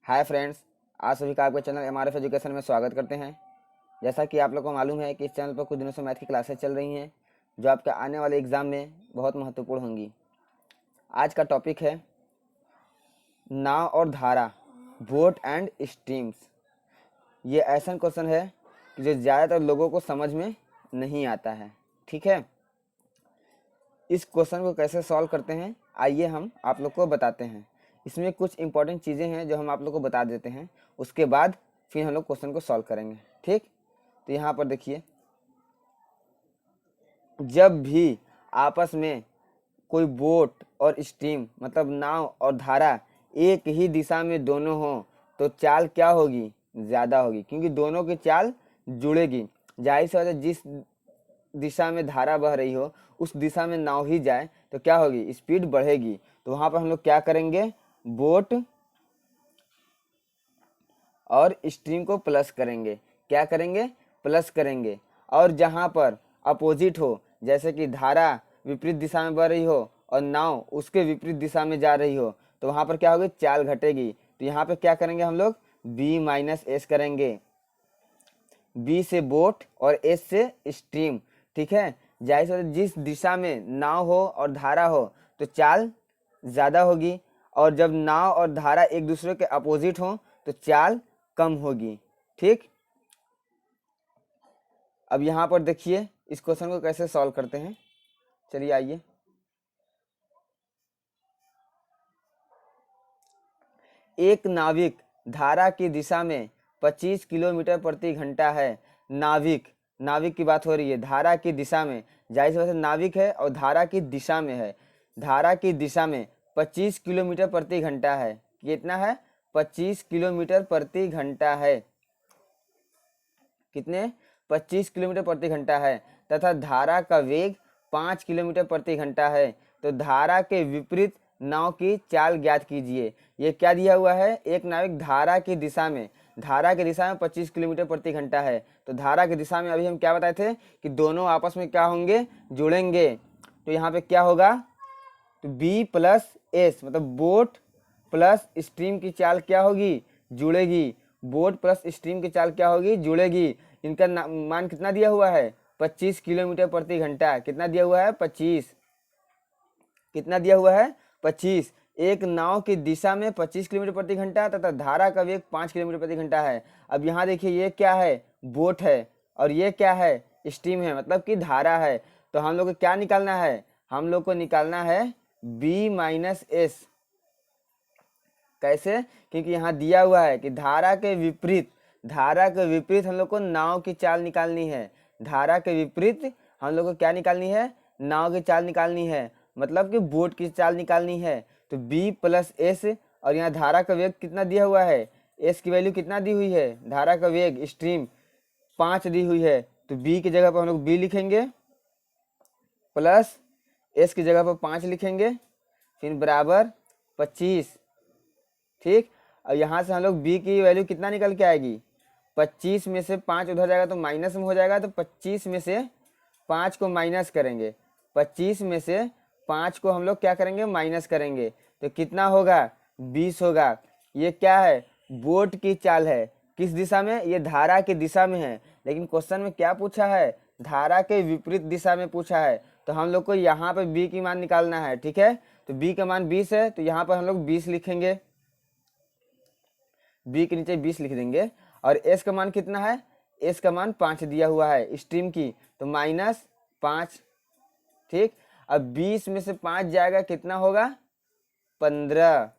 Hi friends, आज सभी का आपके चैनल एमआरएफ एजुकेशन में स्वागत करते हैं। जैसा कि आप लोग को मालूम है कि इस चैनल पर कुछ दिनों से मैथ की क्लासेस चल रही हैं जो आपके आने वाले एग्ज़ाम में बहुत महत्वपूर्ण होंगी। आज का टॉपिक है नाव और धारा, बोट एंड स्ट्रीम्स। ये ऐसा क्वेश्चन है कि जो ज़्यादातर लोगों को समझ में नहीं आता है। ठीक है, इस क्वेश्चन को कैसे सॉल्व करते हैं आइए हम आप लोग को बताते हैं। इसमें कुछ इंपॉर्टेंट चीज़ें हैं जो हम आप लोग को बता देते हैं, उसके बाद फिर हम लोग क्वेश्चन को सॉल्व करेंगे। ठीक, तो यहाँ पर देखिए, जब भी आपस में कोई बोट और स्ट्रीम मतलब नाव और धारा एक ही दिशा में दोनों हो तो चाल क्या होगी? ज़्यादा होगी, क्योंकि दोनों की चाल जुड़ेगी। जाहिर सी बात है, जिस दिशा में धारा बह रही हो उस दिशा में नाव ही जाए तो क्या होगी? स्पीड बढ़ेगी। तो वहाँ पर हम लोग क्या करेंगे? बोट और स्ट्रीम को प्लस करेंगे। क्या करेंगे? प्लस करेंगे। और जहाँ पर अपोजिट हो, जैसे कि धारा विपरीत दिशा में बह रही हो और नाव उसके विपरीत दिशा में जा रही हो, तो वहाँ पर क्या होगी? चाल घटेगी। तो यहाँ पे क्या करेंगे हम लोग? b माइनस एस करेंगे। b से बोट और s से स्ट्रीम। ठीक है, जाहिर सी जिस दिशा में नाव हो और धारा हो तो चाल ज़्यादा होगी, और जब नाव और धारा एक दूसरे के अपोजिट हो तो चाल कम होगी। ठीक, अब यहाँ पर देखिए इस क्वेश्चन को कैसे सॉल्व करते हैं। चलिए आइए, एक नाविक धारा की दिशा में 25 किलोमीटर प्रति घंटा है। नाविक, नाविक की बात हो रही है, धारा की दिशा में। जाहिर सी बात है, नाविक है और धारा की दिशा में है। धारा की दिशा में 25 किलोमीटर प्रति घंटा है। कितना है? 25 किलोमीटर प्रति घंटा है। कितने? 25 किलोमीटर प्रति घंटा है। तथा धारा का वेग 5 किलोमीटर प्रति घंटा है। तो धारा के विपरीत नाव की चाल ज्ञात कीजिए। ये क्या दिया हुआ है? एक नाविक धारा की दिशा में, धारा की दिशा में 25 किलोमीटर प्रति घंटा है। तो धारा की दिशा में अभी हम क्या बताए थे कि दोनों आपस में क्या होंगे? जुड़ेंगे। तो यहाँ पे क्या होगा? तो b प्लस एस मतलब बोट प्लस स्ट्रीम की चाल क्या होगी? जुड़ेगी। बोट प्लस स्ट्रीम की चाल क्या होगी? जुड़ेगी। इनका मान कितना दिया हुआ है? 25 किलोमीटर प्रति घंटा। कितना दिया हुआ है? 25। कितना दिया हुआ है? 25। एक नाव की दिशा में 25 किलोमीटर प्रति घंटा तथा धारा का वेग 5 किलोमीटर प्रति घंटा है। अब यहाँ देखिए, ये क्या है? बोट है, और ये क्या है? स्ट्रीम है, मतलब कि धारा है। तो हम लोग को क्या निकालना है? हम लोग को निकालना है b माइनस एस। कैसे? क्योंकि यहाँ दिया हुआ है कि धारा के विपरीत, धारा के विपरीत हम लोग को नाव की चाल निकालनी है। धारा के विपरीत हम लोग को क्या निकालनी है? नाव की चाल निकालनी है, मतलब कि बोट की चाल निकालनी है। तो b प्लस एस, और यहाँ धारा का वेग कितना दिया हुआ है? s की वैल्यू कितना दी हुई है? धारा का वेग स्ट्रीम 5 दी हुई है। तो b की जगह पर हम लोग b लिखेंगे, प्लस s की जगह पर 5 लिखेंगे, फिर बराबर 25। ठीक, और यहाँ से हम लोग b की वैल्यू कितना निकल के आएगी? 25 में से 5 उधर जाएगा तो माइनस में हो जाएगा। तो 25 में से 5 को माइनस करेंगे। 25 में से 5 को हम लोग क्या करेंगे? माइनस करेंगे। तो कितना होगा? 20 होगा। ये क्या है? बोट की चाल है। किस दिशा में? ये धारा की दिशा में है, लेकिन क्वेश्चन में क्या पूछा है? धारा के विपरीत दिशा में पूछा है। तो हम लोग को यहाँ पे b की मान निकालना है। ठीक है, तो b का मान 20 है, तो यहाँ पर हम लोग 20 लिखेंगे, b के नीचे 20 लिख देंगे। और s का मान कितना है? s का मान 5 दिया हुआ है स्ट्रीम की, तो -5। ठीक, अब 20 में से 5 जाएगा, कितना होगा? 15।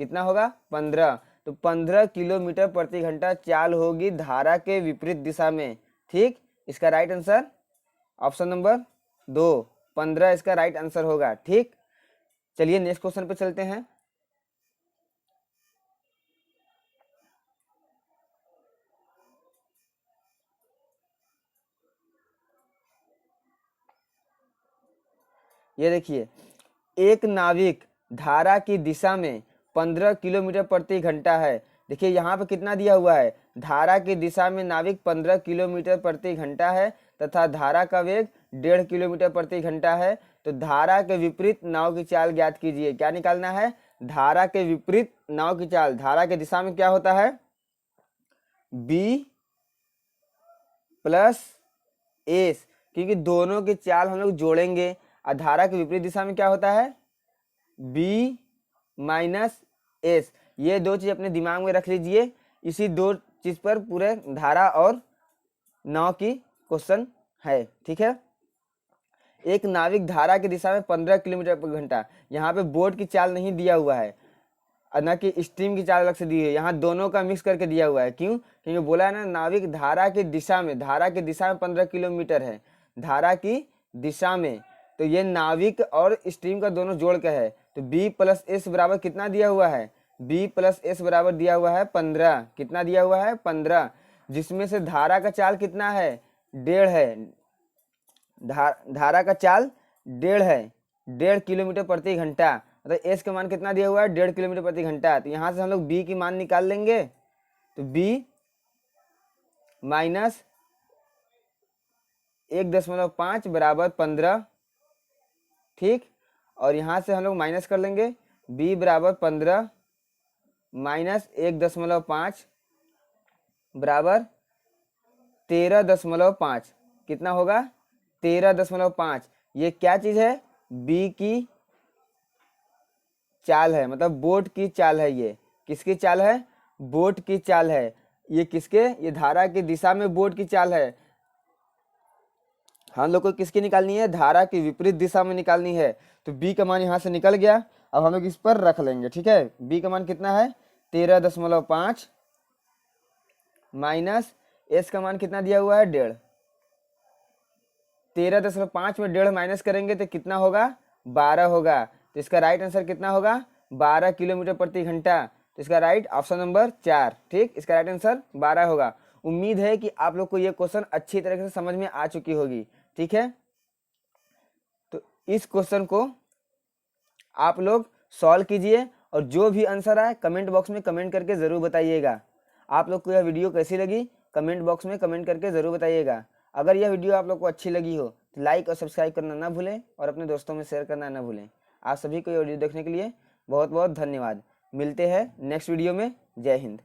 कितना होगा? 15। तो 15 किलोमीटर प्रति घंटा चाल होगी धारा के विपरीत दिशा में। ठीक, इसका राइट आंसर ऑप्शन नंबर 2, 15 इसका राइट आंसर होगा। ठीक, चलिए नेक्स्ट क्वेश्चन पे चलते हैं। ये देखिए, एक नाविक धारा की दिशा में 15 किलोमीटर प्रति घंटा है। देखिए यहाँ पे कितना दिया हुआ है? धारा की दिशा में नाविक 15 किलोमीटर प्रति घंटा है तथा धारा का वेग 1.5 किलोमीटर प्रति घंटा है। तो धारा के विपरीत नाव की चाल ज्ञात कीजिए। क्या निकालना है? धारा के विपरीत नाव की चाल, धारा के दिशा में क्या होता है, b प्लस एस, क्योंकि दोनों की चाल हम लोग जोड़ेंगे। और धारा के विपरीत दिशा में क्या होता है, b माइनस एस। ये दो चीज अपने दिमाग में रख लीजिए, इसी दो चीज पर पूरे धारा और नाव की क्वेश्चन है। ठीक है, एक नाविक धारा की दिशा में 15 किलोमीटर पर घंटा, यहाँ पे बोट की चाल नहीं दिया हुआ है, न कि स्ट्रीम की चाल अलग से दी है, यहाँ दोनों का मिक्स करके दिया हुआ है। क्यों, क्योंकि बोला है ना नाविक धारा की दिशा में, धारा की दिशा में 15 किलोमीटर है, धारा की दिशा में, तो ये नाविक और स्ट्रीम का दोनों जोड़ के है। तो b प्लस एस बराबर कितना दिया हुआ है, b प्लस एस बराबर दिया हुआ है 15। कितना दिया हुआ है, 15, जिसमें से धारा का चाल कितना है, 1.5 है। धारा का चाल 1.5 है, 1.5 किलोमीटर प्रति घंटा, मतलब एस का मान कितना दिया हुआ है, 1.5 किलोमीटर प्रति घंटा। तो यहाँ से हम लोग b की मान निकाल लेंगे, तो b माइनस 1.5 बराबर 15। ठीक, और यहाँ से हम लोग माइनस कर लेंगे, b बराबर 15 माइनस 1.5 बराबर 13.5, कितना होगा, 13.5। ये क्या चीज है, b की चाल है, मतलब बोट की चाल है। ये किसकी चाल है, बोट की चाल है। ये किसके, ये धारा की दिशा में बोट की चाल है। हम लोग को किसकी निकालनी है, धारा की विपरीत दिशा में निकालनी है। तो b का मान यहाँ से निकल गया, अब हम लोग इस पर रख लेंगे। ठीक है, b का मान कितना है, 13.5 माइनस s का मान कितना दिया हुआ है, 1.5। 13.5 में 1.5 माइनस करेंगे तो कितना होगा, 12 होगा। तो इसका राइट आंसर कितना होगा, 12 किलोमीटर प्रति घंटा। तो इसका राइट ऑप्शन नंबर 4। ठीक, इसका राइट आंसर 12 होगा। उम्मीद है कि आप लोग को ये क्वेश्चन अच्छी तरह से समझ में आ चुकी होगी। ठीक है, तो इस क्वेश्चन को आप लोग सॉल्व कीजिए और जो भी आंसर आए कमेंट बॉक्स में कमेंट करके ज़रूर बताइएगा। आप लोग को यह वीडियो कैसी लगी कमेंट बॉक्स में कमेंट करके ज़रूर बताइएगा। अगर यह वीडियो आप लोग को अच्छी लगी हो तो लाइक और सब्सक्राइब करना ना भूलें और अपने दोस्तों में शेयर करना ना भूलें। आप सभी को ये वीडियो देखने के लिए बहुत बहुत धन्यवाद। मिलते हैं नेक्स्ट वीडियो में। जय हिंद।